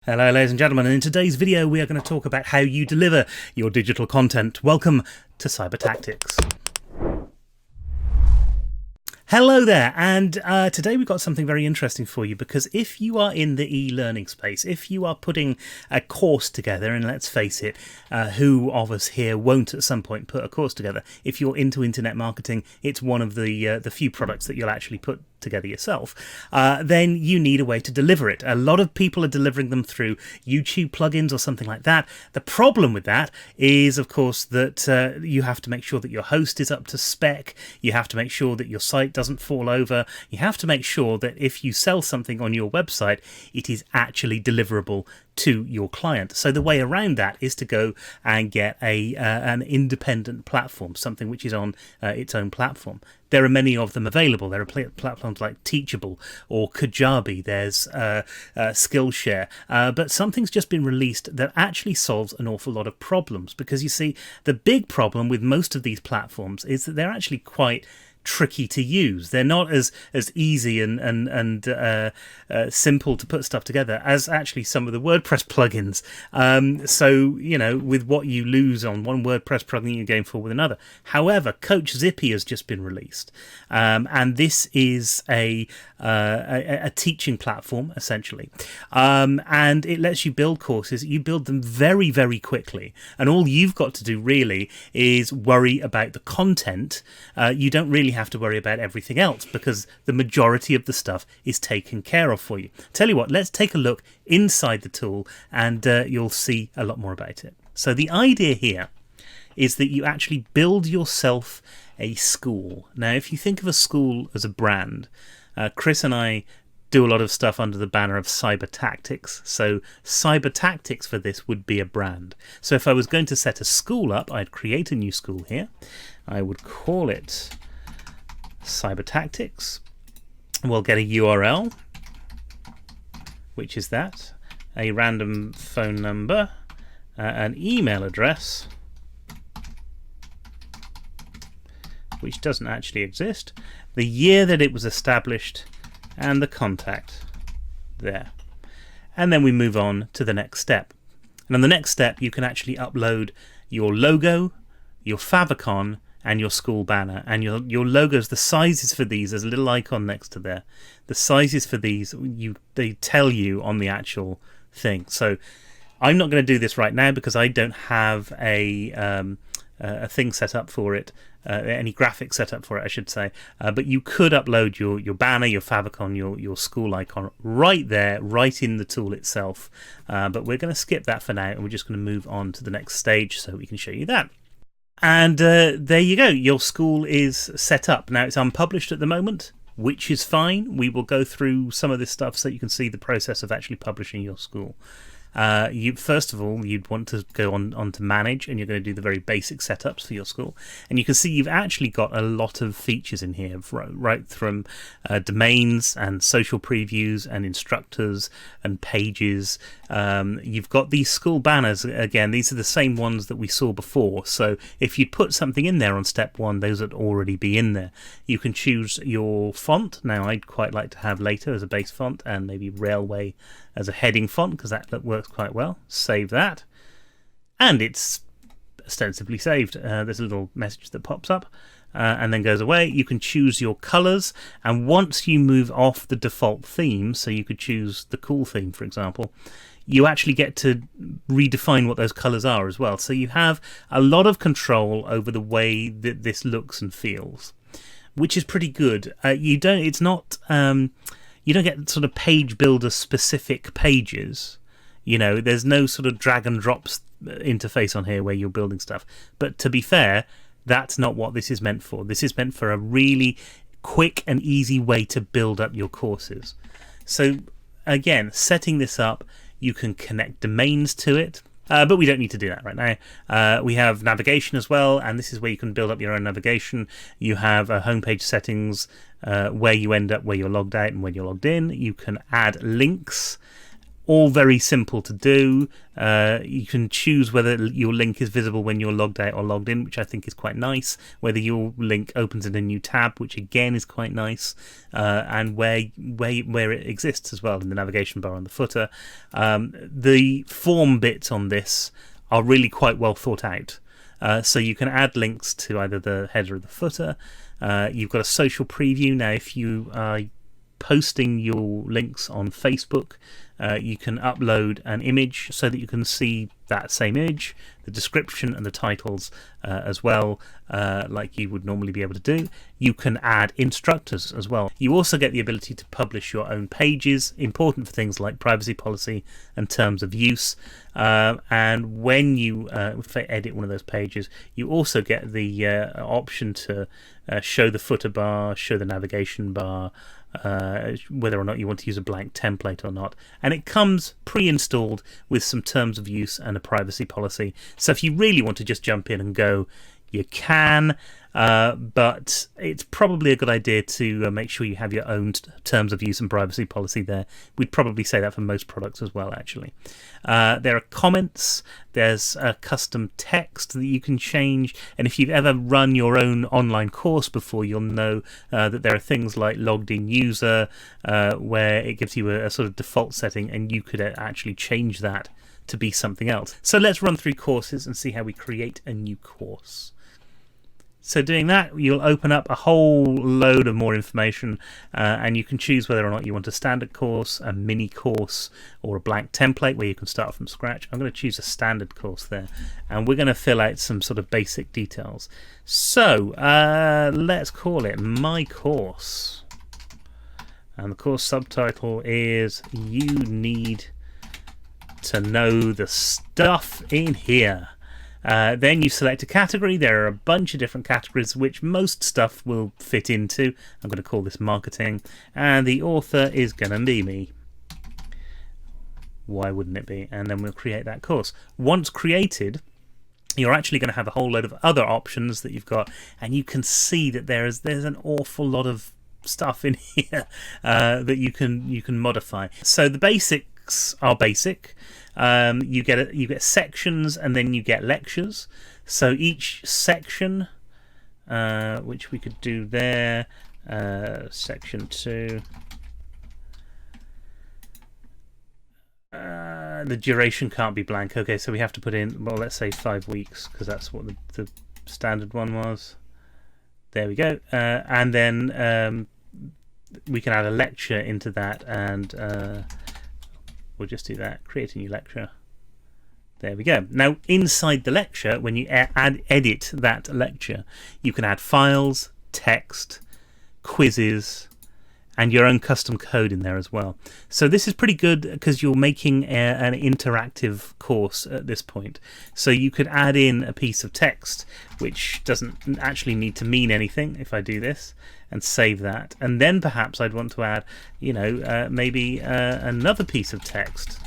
Hello ladies and gentlemen, and in today's video we are going to talk about how you deliver your digital content. Welcome to Cyber Tactics. Hello there, and today we've got something very interesting for you, because if you are in the e-learning space, if you are putting a course together, and let's face it, who of us here won't at some point put a course together? If you're into internet marketing, it's one of the few products that you'll actually put together yourself, then you need a way to deliver it. A lot of people are delivering them through YouTube plugins or something like that. The problem with that is, of course, that you have to make sure that your host is up to spec. You have to make sure that your site doesn't fall over. You have to make sure that if you sell something on your website, it is actually deliverable to your client. So the way around that is to go and get an independent platform, something which is on its own platform. There are many of them available. There are platforms like Teachable or Kajabi. There's Skillshare. But something's just been released that actually solves an awful lot of problems, because you see, the big problem with most of these platforms is that they're actually quite tricky to use. They're not as easy and simple to put stuff together as actually some of the WordPress plugins. So, you know, with what you lose on one WordPress plugin, you're going for with another. However, CoachZippy has just been released, and this is a teaching platform essentially, and it lets you build courses. You build them very, very quickly, and all you've got to do really is worry about the content. You don't really have to worry about everything else, because the majority of the stuff is taken care of for you. Tell you what, let's take a look inside the tool, and you'll see a lot more about it. So the idea here is that you actually build yourself a school. Now, if you think of a school as a brand, Chris and I do a lot of stuff under the banner of Cyber Tactics. So Cyber Tactics for this would be a brand. So if I was going to set a school up, I'd create a new school here. I would call it Cyber Tactics. We'll get a URL, which is that, a random phone number, an email address, which doesn't actually exist, the year that it was established, and the contact there. And then we move on to the next step. And on the next step, you can actually upload your logo, your favicon, and your school banner. And your logos, the sizes for these, there's a little icon next to there. The sizes for these, they tell you on the actual thing. So I'm not going to do this right now because I don't have a thing set up for it, any graphics set up for it, I should say. But you could upload your banner, your favicon, your school icon right there, right in the tool itself. But we're going to skip that for now, and we're just going to move on to the next stage so we can show you that. And there you go, your school is set up. Now, it's unpublished at the moment, which is fine. We will go through some of this stuff so you can see the process of actually publishing your school. First of all, you'd want to go on to manage, and you're going to do the very basic setups for your school. And you can see you've actually got a lot of features in here, right from domains and social previews and instructors and pages. You've got these school banners. Again, these are the same ones that we saw before. So if you put something in there on step one, those would already be in there. You can choose your font. Now, I'd quite like to have Later as a base font, and maybe Railway as a heading font, because that works quite well. Save that, and it's ostensibly saved. There's a little message that pops up and then goes away. You can choose your colors, and once you move off the default theme, so you could choose the cool theme, for example, you actually get to redefine what those colors are as well. So you have a lot of control over the way that this looks and feels, which is pretty good. You don't get sort of page builder specific pages. You know, there's no sort of drag and drops interface on here where you're building stuff. But to be fair, that's not what this is meant for. This is meant for a really quick and easy way to build up your courses. So again, setting this up, you can connect domains to it. But we don't need to do that right now. We have navigation as well, and this is where you can build up your own navigation. You have homepage settings, where you end up, where you're logged out and when you're logged in. You can add links. all very simple to do. You can choose whether your link is visible when you're logged out or logged in, which I think is quite nice. Whether your link opens in a new tab, which again is quite nice, and where it exists as well in the navigation bar on the footer. The form bits on this are really quite well thought out. So you can add links to either the header or the footer. You've got a social preview. Now, if you are posting your links on Facebook, you can upload an image so that you can see that same image, the description and the titles as well, like you would normally be able to do. You can add instructors as well. You also get the ability to publish your own pages, important for things like privacy policy and terms of use. And when you edit one of those pages, you also get the option to show the footer bar, show the navigation bar, whether or not you want to use a blank template or not, and it comes pre-installed with some terms of use and a privacy policy. So if you really want to just jump in and go, you can, but it's probably a good idea to make sure you have your own terms of use and privacy policy there. We'd probably say that for most products as well, actually. There are comments, there's a custom text that you can change, and if you've ever run your own online course before, you'll know that there are things like logged in user, where it gives you a sort of default setting, and you could actually change that to be something else. So let's run through courses and see how we create a new course. So doing that, you'll open up a whole load of more information, and you can choose whether or not you want a standard course, a mini course, or a blank template where you can start from scratch. I'm going to choose a standard course there, and we're going to fill out some sort of basic details. So let's call it My Course, and the course subtitle is You Need to Know the Stuff in Here. Then you select a category. There are a bunch of different categories which most stuff will fit into. I'm going to call this marketing, and the author is going to be me. Why wouldn't it be? And then we'll create that course. Once created, you're actually going to have a whole load of other options that you've got, and you can see that there's an awful lot of stuff in here that you can modify. So the basics are basic. You get sections, and then you get lectures. So each section, which we could do there, section 2. The duration can't be blank. Okay, so we have to put in, well, let's say 5 weeks, because that's what the standard one was. There we go. And then we can add a lecture into that, and we'll just do that. Create a new lecture. There we go. Now, inside the lecture, when you edit that lecture, you can add files, text, quizzes, and your own custom code in there as well. So this is pretty good because you're making an interactive course at this point. So you could add in a piece of text which doesn't actually need to mean anything if I do this and save that. And then perhaps I'd want to add, maybe another piece of text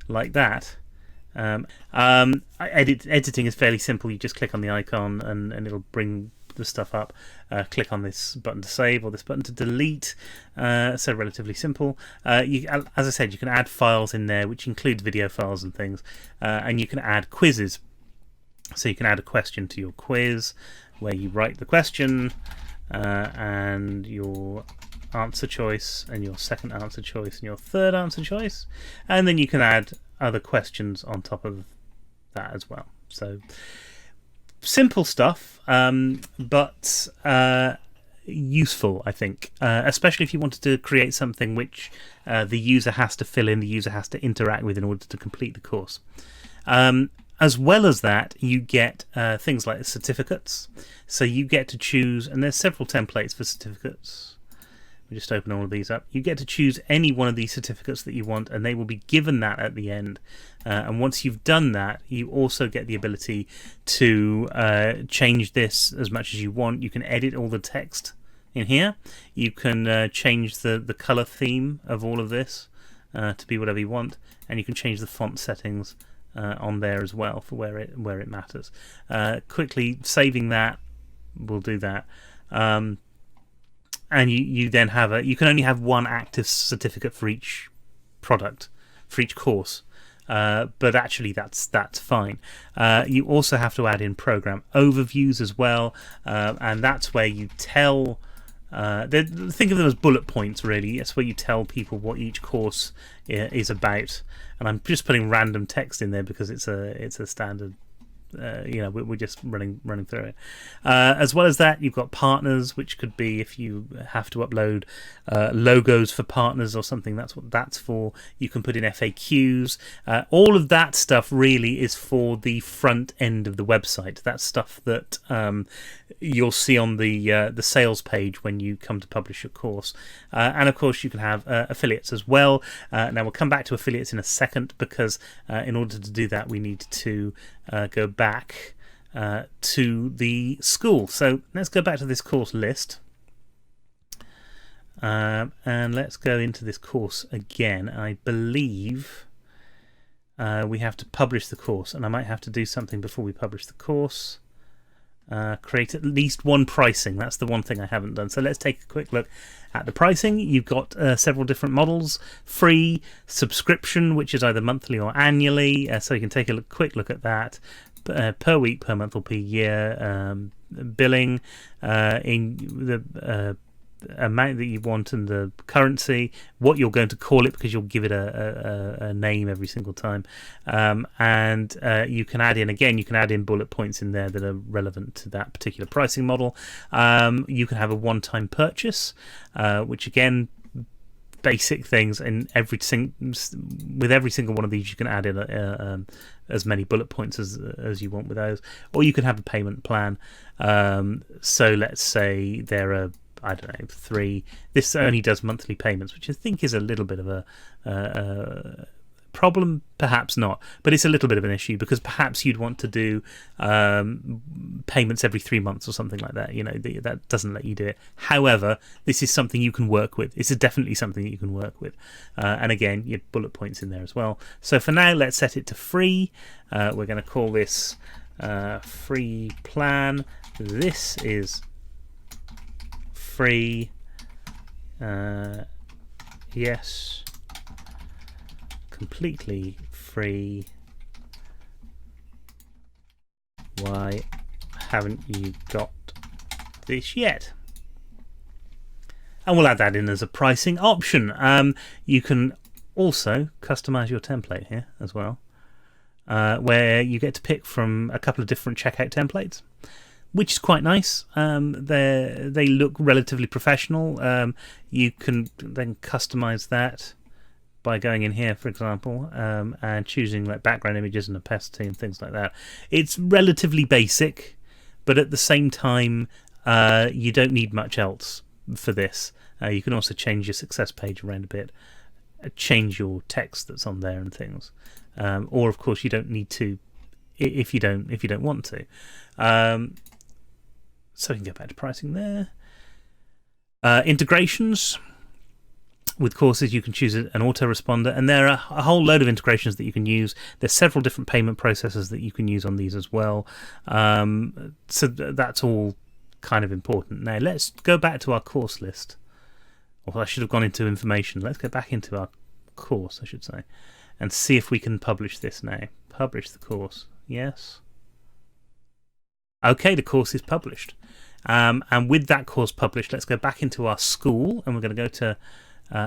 like that. Editing is fairly simple. You just click on the icon and it'll bring the stuff up. Click on this button to save or this button to delete. So relatively simple. As I said, you can add files in there, which includes video files and things, and you can add quizzes. So you can add a question to your quiz where you write the question and your answer choice and your second answer choice and your third answer choice, and then you can add other questions on top of that as well. So simple stuff, but useful, I think, especially if you wanted to create something which the user has to fill in, the user has to interact with in order to complete the course. As well as that, you get things like certificates. So you get to choose, and there's several templates for certificates. We just open all of these up. You get to choose any one of these certificates that you want, and they will be given that at the end. And once you've done that, you also get the ability to change this as much as you want. You can edit all the text in here. You can change the color theme of all of this to be whatever you want, and you can change the font settings on there as well for where it matters. Quickly saving that will do that. And you then have you can only have one active certificate for each product for each course. But actually that's fine. You also have to add in program overviews as well, and that's where you tell think of them as bullet points, really. It's where you tell people what each course is about. And I'm just putting random text in there because it's a standard. We're just running through it. As well as that, you've got partners, which could be if you have to upload logos for partners or something. That's what that's for. You can put in FAQs. All of that stuff really is for the front end of the website. That's stuff that you'll see on the sales page when you come to publish your course. And of course, you can have affiliates as well. Now we'll come back to affiliates in a second, because in order to do that, we need to go back to the school. So let's go back to this course list, and let's go into this course again. I believe we have to publish the course, and I might have to do something before we publish the course. Create at least one pricing. That's the one thing I haven't done. So let's take a quick look at the pricing. You've got several different models: free, subscription, which is either monthly or annually. So you can take a quick look at that. Per week, per month, or per year. Billing in the amount that you want and the currency, what you're going to call it, because you'll give it a name every single time, and you can add in bullet points in there that are relevant to that particular pricing model. You can have a one-time purchase, which again, basic things, and with every single one of these you can add in as many bullet points as you want with those, or you can have a payment plan. So let's say there are, I don't know, 3. This only does monthly payments, which I think is a little bit of a problem, perhaps not, but it's a little bit of an issue, because perhaps you'd want to do payments every 3 months or something like that. That doesn't let you do it. However, this is something you can work with. It's definitely something that you can work with, and again, you have bullet points in there as well. So for now, let's set it to free. We're going to call this free plan. This is free. Yes, completely free. Why haven't you got this yet? And we'll add that in as a pricing option. You can also customize your template here as well, where you get to pick from a couple of different checkout templates, which is quite nice. They look relatively professional. You can then customize that by going in here, for example, and choosing like background images and opacity and things like that. It's relatively basic, but at the same time, you don't need much else for this. You can also change your success page around a bit, change your text that's on there and things, or of course you don't need to if you don't want to. So we can go back to pricing there. Integrations. With courses, you can choose an autoresponder, and there are a whole load of integrations that you can use. There's several different payment processors that you can use on these as well. So that's all kind of important. Now let's go back to our course list. Or I should have gone into information. Let's go back into our course, I should say, and see if we can publish this now. Publish the course. Yes. Okay, the course is published. And with that course published, let's go back into our school, and we're going to go to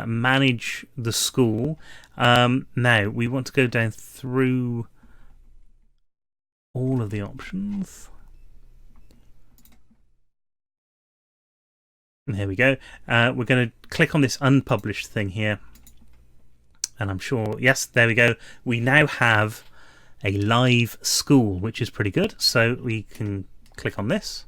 manage the school. Now we want to go down through all of the options. And here we go. We're going to click on this unpublished thing here, and I'm sure, yes, there we go. We now have a live school, which is pretty good. So we can click on this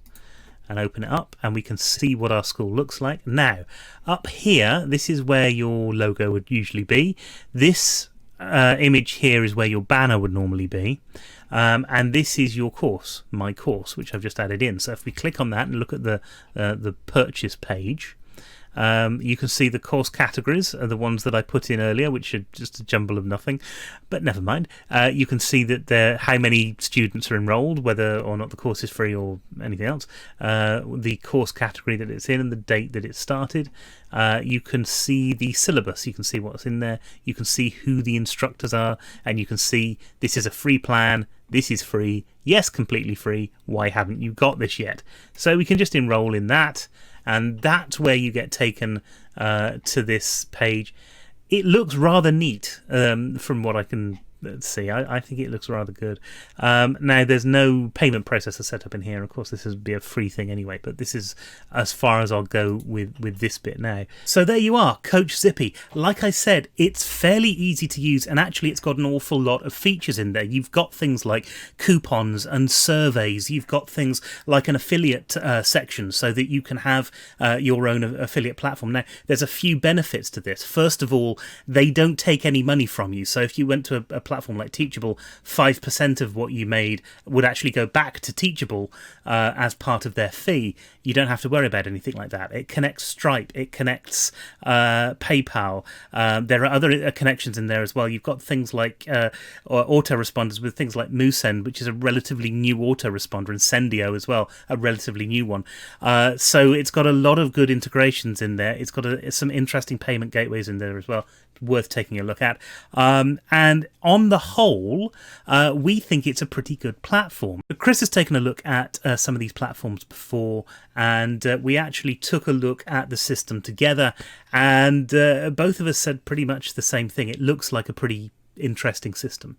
and open it up, and we can see what our school looks like. Now, up here, this is where your logo would usually be. This image here is where your banner would normally be. And this is your course, my course, which I've just added in. So if we click on that and look at the purchase page, You can see the course categories are the ones that I put in earlier, which are just a jumble of nothing, but never mind. You can see that how many students are enrolled, whether or not the course is free or anything else, the course category that it's in and the date that it started. You can see the syllabus, you can see what's in there, you can see who the instructors are, and you can see this is a free plan, this is free, yes, completely free, why haven't you got this yet? So we can just enroll in that, and that's where you get taken to this page. It looks rather neat from what I can see. I think it looks rather good. Now, there's no payment processor set up in here. Of course, this would be a free thing anyway, but this is as far as I'll go with this bit now. So there you are, CoachZippy. Like I said, it's fairly easy to use, and actually it's got an awful lot of features in there. You've got things like coupons and surveys. You've got things like an affiliate section so that you can have your own affiliate platform. Now, there's a few benefits to this. First of all, they don't take any money from you. So if you went to a platform like Teachable, 5% of what you made would actually go back to Teachable as part of their fee. You don't have to worry about anything like that. It connects Stripe, it connects PayPal. There are other connections in there as well. You've got things like autoresponders with things like Moosend, which is a relatively new autoresponder, and Sendio as well, a relatively new one. So it's got a lot of good integrations in there. It's got some interesting payment gateways in there as well, worth taking a look at. And on the whole, we think it's a pretty good platform. Chris has taken a look at some of these platforms before, and we actually took a look at the system together, and both of us said pretty much the same thing. It looks like a pretty interesting system.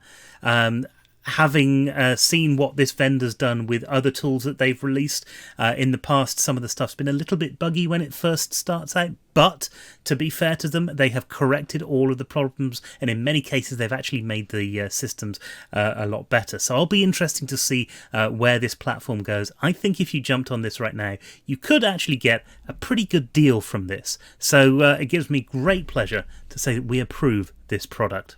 Having seen what this vendor's done with other tools that they've released in the past, some of the stuff's been a little bit buggy when it first starts out, but to be fair to them, they have corrected all of the problems, and in many cases they've actually made the systems a lot better. So I'll be interesting to see where this platform goes. I think if you jumped on this right now, you could actually get a pretty good deal from this. So it gives me great pleasure to say that we approve this product.